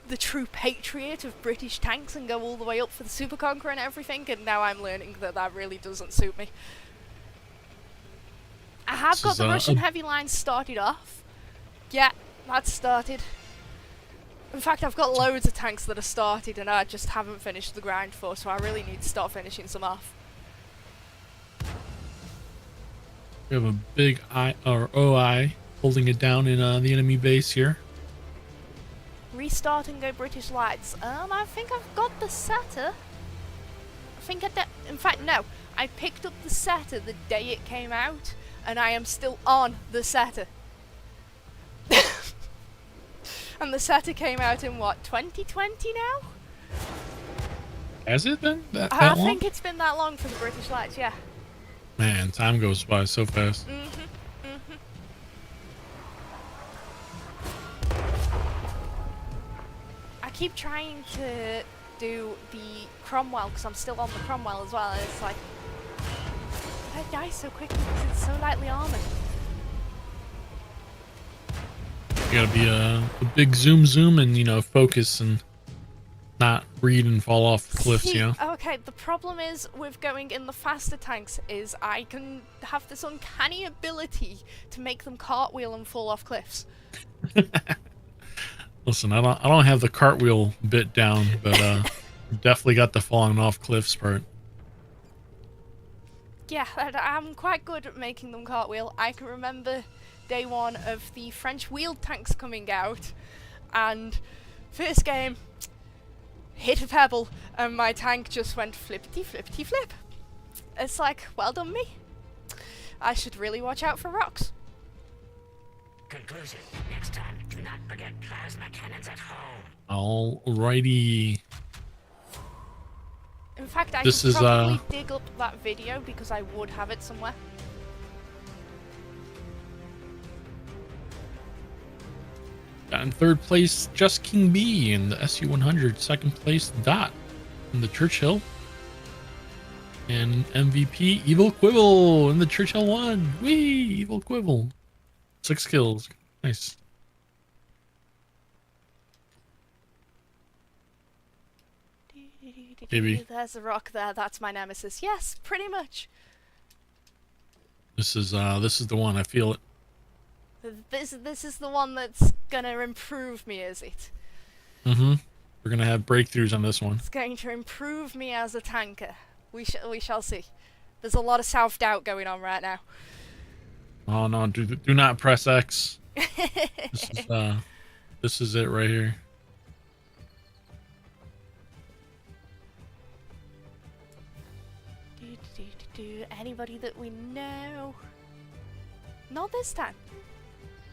the true patriot of British tanks and go all the way up for the Super Conqueror and everything, and now I'm learning that that really doesn't suit me. I have got the Russian heavy lines started off. Yeah, that's started. In fact, I've got loads of tanks that are started and I just haven't finished the grind for, so I really need to start finishing some off. We have a big OI holding it down in the enemy base here. Restart and go British Lights. I think I've got the setter. I think in fact, no. I picked up the setter the day it came out, and I am still on the setter. And the setter came out in what, 2020 now? Has it been that I long? think it's been that long for the British Lights, yeah. Man, time goes by so fast. I keep trying to do the Cromwell because I'm still on the Cromwell as well, and it's like, did I die so quickly because it's so lightly armored? You gotta be a big zoom and, you know, focus and not read and fall off the cliffs, you know? Okay, the problem is with going in the faster tanks is I can have this uncanny ability to make them cartwheel and fall off cliffs. Listen, I don't have the cartwheel bit down, but definitely got the falling off cliffs part. Yeah, I'm quite good at making them cartwheel. I can remember day one of the French wheeled tanks coming out, and first game, hit a pebble, and my tank just went flippity flippity flip. It's like, well done me. I should really watch out for rocks. Conclusion. Next time, do not forget plasma cannons at home. Alrighty. In fact, I This could is, probably dig up that video because I would have it somewhere. Got in third place, Just King B in the SU-100. Second place, Dot in the Churchill. And MVP, Evil Quibble in the Churchill 1. Whee! Evil Quibble. 6 kills. Nice. Maybe. There's a rock there. That's my nemesis. Yes, pretty much. This is the one. I feel it. This is the one that's gonna improve me, is it? Mm-hmm. We're gonna have breakthroughs on this one. It's going to improve me as a tanker. We shall see. There's a lot of self-doubt going on right now. Oh no! Do not press X. This is it right here. Anybody that we know? Not this time.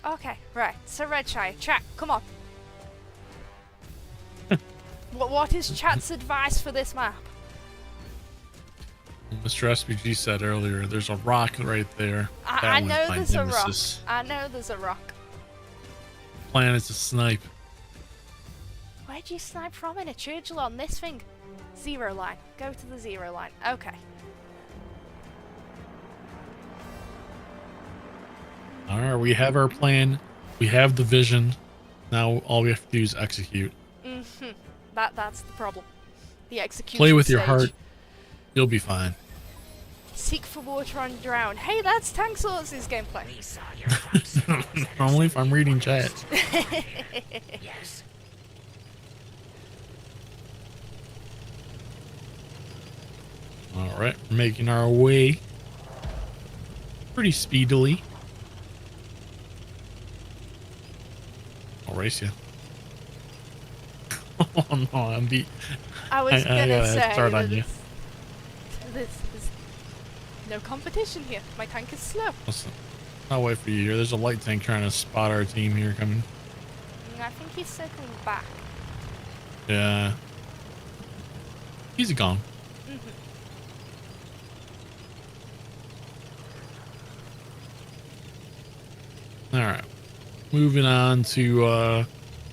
Okay, right. So Redshire, chat, come on. What is chat's advice for this map? Mr. SPG said earlier, there's a rock right there. I know there's a rock. nemesis. I know there's a rock. Plan is to snipe. Where'd you snipe from in a Churchill on this thing? 0 line. Go to the 0 line. Okay. Alright, we have our plan. We have the vision. Now all we have to do is execute. Mm-hmm. That's the problem. The execution Play with your stage. heart. You'll be fine. Seek for water on drown. Hey, that's Tankz0rz gameplay. We saw your foxes. Only if I'm reading chat. Yes. Alright, we're making our way pretty speedily. I'll race you. Oh no, I'm beat. I was I gonna gotta say start that on you. there's no competition here. My tank is slow. Listen, I'll wait for you here. There's a light tank trying to spot our team here coming. I think he's circling back. Yeah. He's gone. All right. Moving on to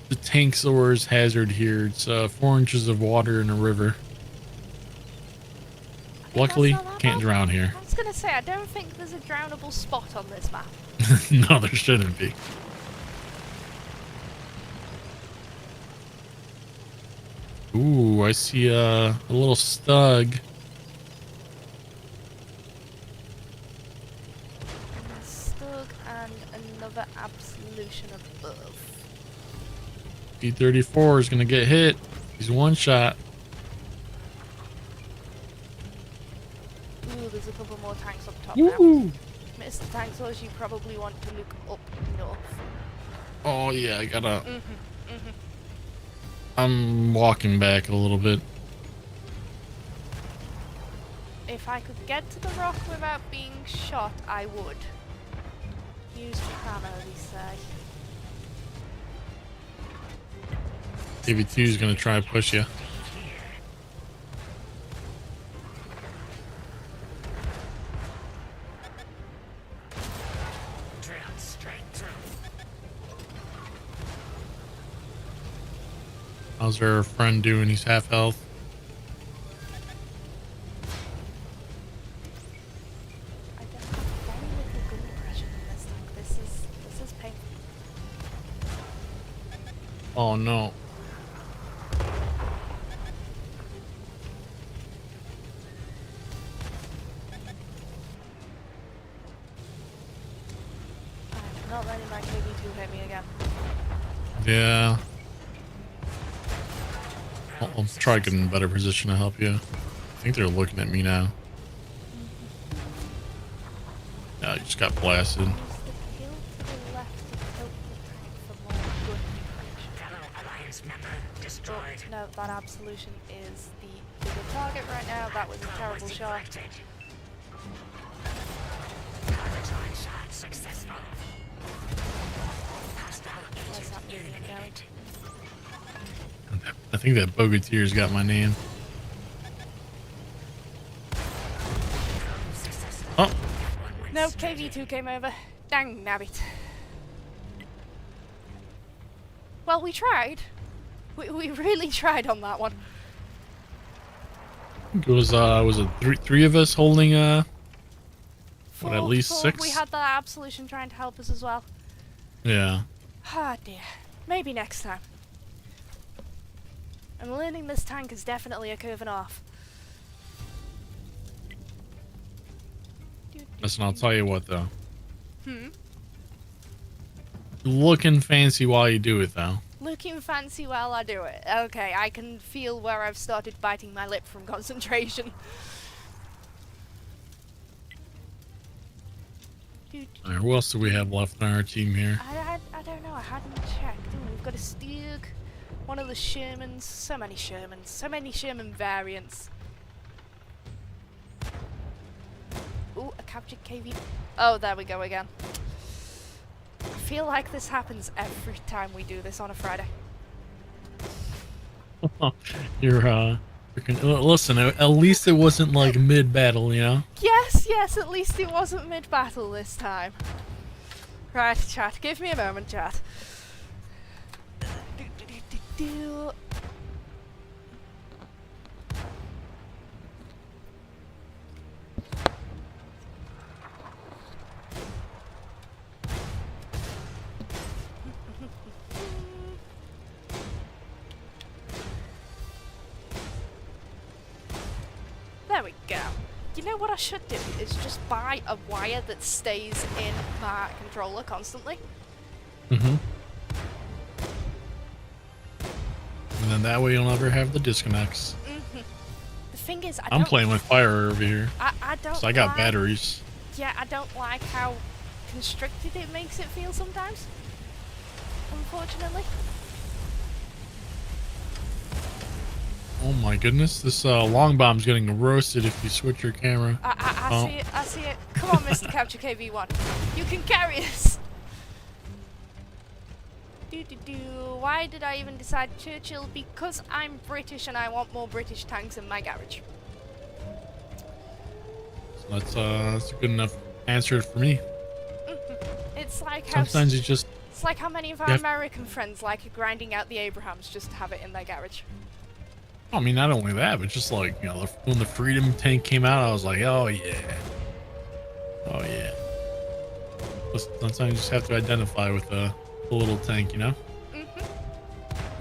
the Tankz0rz hazard here. It's 4 inches of water in a river. Luckily, can't drown here. I was gonna say, I don't think there's a drownable spot on this map. No, there shouldn't be. Ooh, I see a little stug. Stug and another absolution above. T-34 is gonna get hit. He's one shot. Ooh, there's a couple more tanks up top Woo! now. Mr. Tankz0rz, you probably want to look up north. Oh yeah, I gotta. I'm walking back a little bit. If I could get to the rock without being shot, I would. Use Japan, we say. TV2 is gonna try to push you. Drilled straight through. How's our friend doing? He's half health. I don't have very little gun pressure in this tank. This is painful. Oh no. I'm not letting my KV2 hit me again. Yeah. I'll try getting in a better position to help you. I think they're looking at me now. Yeah, I just got blasted. Use the hill to the left to tilt the tank for more gun pressure. Fellow Alliance member destroyed. No, that absolution is the bigger target right now. That was a terrible shot. Target shot successful. Hostile Where's agent that moving going? eliminated. I think that Bogateer's got my name. Oh, No, KV2 came over. Dang nabbit. Well, we tried. We really tried on that one. I think it was it three of us holding what, at least Four. 6? We had that absolution trying to help us as well. Yeah. Ah dear. Maybe next time. I'm learning this tank is definitely a curving off. Listen, I'll tell you what though. Hmm? Looking fancy while you do it though. Looking fancy while I do it. Okay, I can feel where I've started biting my lip from concentration. Alright, who else do we have left on our team here? I don't know, I hadn't checked. Ooh, we've got a Stug, one of the Shermans, so many Sherman variants. Ooh, a captured KV. Oh, there we go again. I feel like this happens every time we do this on a Friday. Listen, at least it wasn't like mid-battle, you know? Yes, at least it wasn't mid-battle this time. Right, chat, give me a moment, chat. Do. There we go. You know what I should do is just buy a wire that stays in my controller constantly. Mm-hmm. And then that way you'll never have the disconnects. Mm-hmm. The thing is, I'm playing with fire over here. I don't. So I got like, batteries. Yeah, I don't like how constricted it makes it feel sometimes. Unfortunately. Oh my goodness, this long bomb's getting roasted if you switch your camera. I see it, I see it. Come on, Mr. Capture KV1. You can carry us! Why did I even decide Churchill? Because I'm British and I want more British tanks in my garage. So that's a good enough answer for me. It's like how Sometimes you just... It's like how many of our American friends like grinding out the Abrahams just to have it in their garage. I mean, not only that, but just like, you know, when the Freedom tank came out, I was like, oh yeah. Oh yeah. Sometimes you just have to identify with a little tank, you know?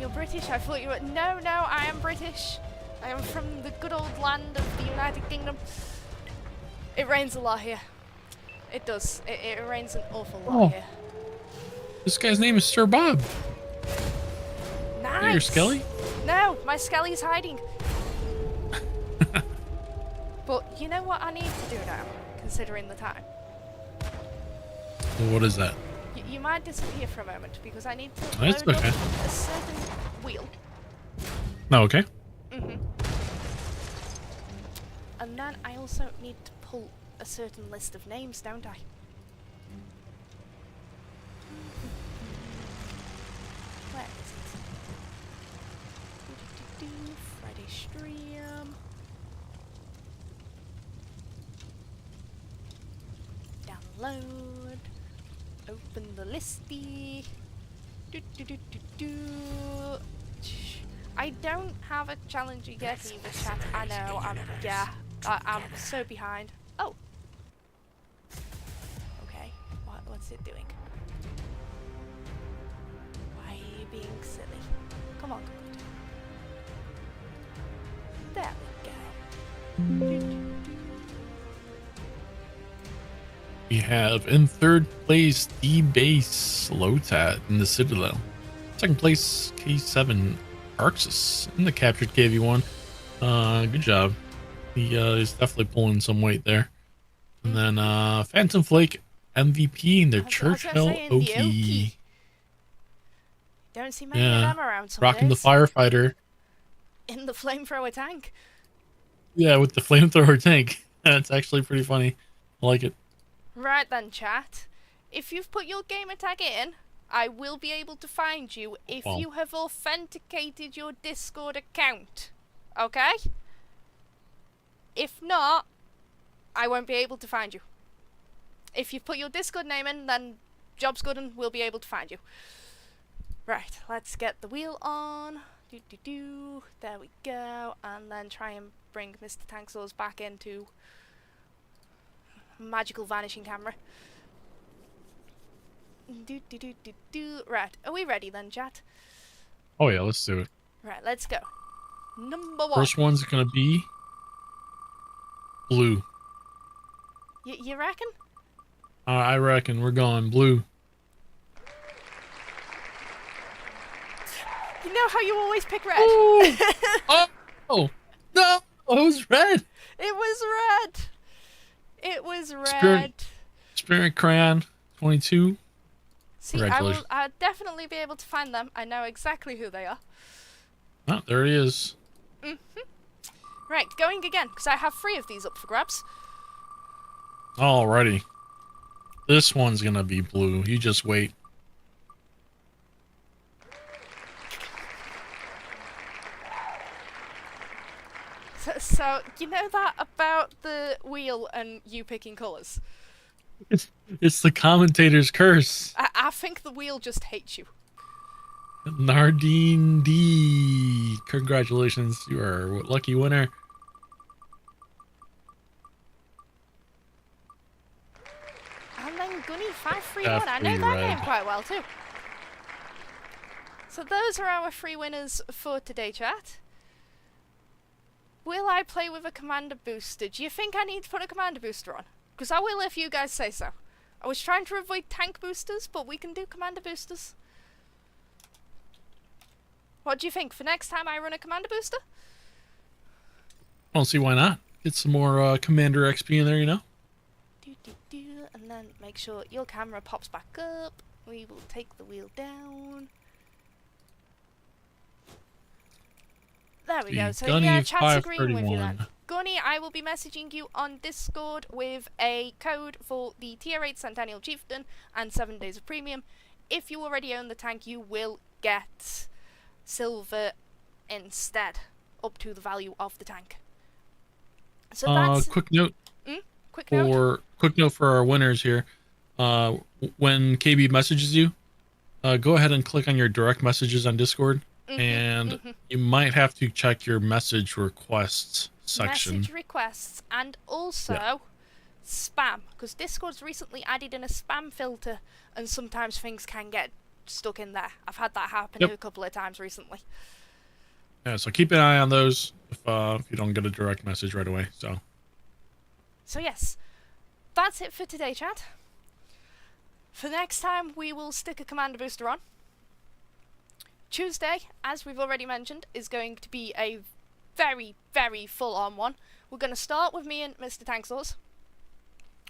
You're British? I thought you were... No, I am British. I am from the good old land of the United Kingdom. It rains a lot here. It does. It rains an awful lot here. This guy's name is Sir Bob. Nice. Your Skelly? No, my Skelly's hiding. But you know what I need to do now, considering the time? Well, what is that? You might disappear for a moment because I need to That's load okay. up a certain wheel. No, okay. And then I also need to pull a certain list of names, don't I? Where is it? Friday stream. Download. Open the listy. I don't have a challenger yet either, chat. I know, I'm so behind. Oh. Okay, what's it doing? Why are you being silly? Come on, there we go. We have in third place the base Lotat in the Citadel. Second place K7 Arxis in the captured KV1. Good job. He is definitely pulling some weight there. And then Phantom Flake MVP in their Churchill Okie. Don't see many of them around some rocking days. the firefighter. In the flamethrower tank. Yeah, with the flamethrower tank. That's actually pretty funny. I like it. Right then, chat. If you've put your gamer tag in, I will be able to find you if you have authenticated your Discord account. Okay? If not, I won't be able to find you. If you've put your Discord name in, then job's good and we'll be able to find you. Right, let's get the wheel on. There we go. And then try and bring Mr. Tankz0rz back into magical vanishing camera. Right, are we ready then, chat? Oh yeah, let's do it. Right, let's go. Number 1. First one's gonna be blue. You reckon? I reckon we're going blue. You know how you always pick red? Oh no! It was red. It was red. It was red. Spirit Crayon 22. See, I'll definitely be able to find them. I know exactly who they are. Oh, there he is. Right, going again, because I have 3 of these up for grabs. Alrighty. This one's gonna be blue. You just wait. So you know that about the wheel and you picking colours? It's the commentator's curse. I think the wheel just hates you. Nardine D. Congratulations. You are a lucky winner. And then Gunny531. I know that name quite well too. So those are our 3 winners for today, chat. Will I play with a commander booster? Do you think I need to put a commander booster on? Because I will if you guys say so. I was trying to avoid tank boosters, but we can do commander boosters. What do you think? For next time I run a commander booster? I don't see why not. Get some more commander XP in there, you know? And then make sure your camera pops back up. We will take the wheel down. There we go. So Gunny yeah, chat's agreeing with you 531. then. Gunny, I will be messaging you on Discord with a code for the Tier 8 Centennial Chieftain and 7 days of premium. If you already own the tank, you will get silver instead, up to the value of the tank. So that's Quick note quick note. for our winners here. When KB messages you, go ahead and click on your direct messages on Discord, and you might have to check your message requests section. Message requests and also spam, because Discord's recently added in a spam filter, and sometimes things can get stuck in there. I've had that happen a couple of times recently. Yeah, so keep an eye on those if you don't get a direct message right away. So yes, that's it for today, chat. For next time, we will stick a commander booster on. Tuesday, as we've already mentioned, is going to be a very, very full-on one. We're going to start with me and Mr. Tankz0rz.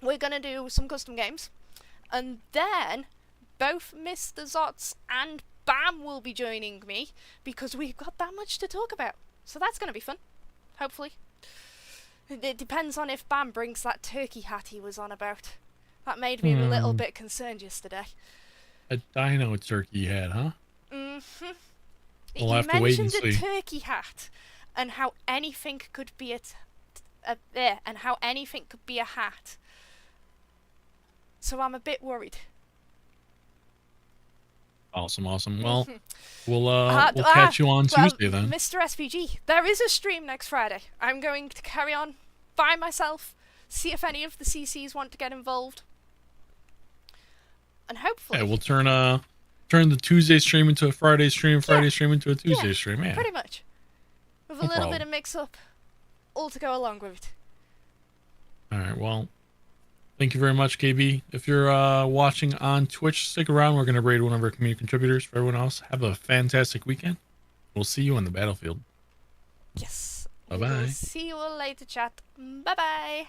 We're going to do some custom games. And then, both Mr. Zotz and Bam will be joining me, because we've got that much to talk about. So that's going to be fun, hopefully. It depends on if Bam brings that turkey hat he was on about. That made me a little bit concerned yesterday. A dino turkey hat, huh? Mm-hmm. We'll have to wait and mentioned see. a turkey hat, and how anything could be and how anything could be a hat. So I'm a bit worried. Awesome. Well, we'll catch you on Tuesday then. Mr. SVG, there is a stream next Friday. I'm going to carry on by myself, see if any of the CCs want to get involved, and hopefully. Yeah, we'll turn the Tuesday stream into a Friday stream, Friday stream into a Tuesday stream. Yeah, pretty much, with a little bit of mix-up, all to go along with it. All right. Well, thank you very much, KB. If you're watching on Twitch, stick around. We're going to raid one of our community contributors. For everyone else, have a fantastic weekend. We'll see you on the battlefield. Yes. Bye-bye. We'll see you all later, chat. Bye-bye.